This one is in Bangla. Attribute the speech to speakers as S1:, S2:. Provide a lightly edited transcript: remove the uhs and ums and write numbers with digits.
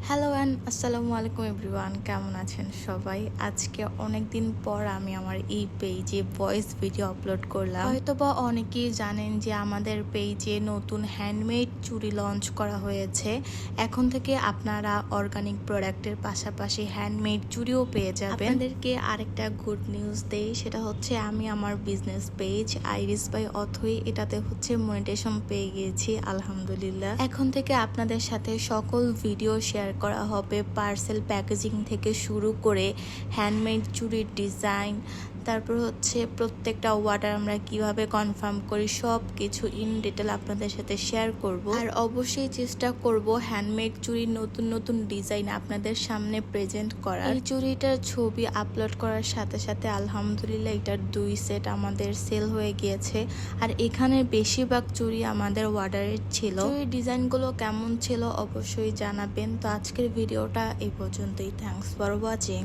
S1: হ্যালো অ্যান্ড আসসালামু আলাইকুম এভরিওয়ান, কেমন আছেন সবাই? আজকে অনেক দিন পর আমি আমার এই পেজে ভয়েস ভিডিও আপলোড করলাম। হয়তোবা অনেকেই জানেন যে আমাদের পেজে নতুন হ্যান্ডমেড চুড়ি লঞ্চ করা হয়েছে। এখন থেকে আপনারা অর্গানিক প্রোডাক্টের পাশাপাশি হ্যান্ডমেড চুড়িও পেয়ে যাবেন। আপনাদেরকে আরেকটা গুড নিউজ দেই, সেটা হচ্ছে আমি আমার বিজনেস পেজ আইরিস বাই অথই এটাতে মনিটাইজেশন পেয়ে গিয়েছি আলহামদুলিল্লাহ। এখন থেকে আপনাদের সাথে সকল ভিডিও শেয়ার করা হবে, পার্সেল প্যাকেজিং থেকে শুরু করে হ্যান্ডমেড চুড়ির ডিজাইন, তারপর প্রত্যেকটা অর্ডার আমরা কিভাবে কনফার্ম করি সব কিছু ইন ডিটেল আপনাদের সাথে শেয়ার করব। আর অবশ্যই চেষ্টা করব হ্যান্ডমেড চুড়ির নতুন নতুন ডিজাইন আপনাদের সামনে প্রেজেন্ট করার। এই চুড়িটার ছবি আপলোড করার সাথে সাথে আলহামদুলিল্লাহ এটার 2 সেট আমাদের সেল হয়ে গিয়েছে। আর এখানে বেশিরভাগ চুড়ি আমাদের অর্ডারের ছিল। এই ডিজাইনগুলো কেমন ছিল অবশ্যই জানাবেন। তো আজকের ভিডিওটা এই পর্যন্তই। Thanks for watching.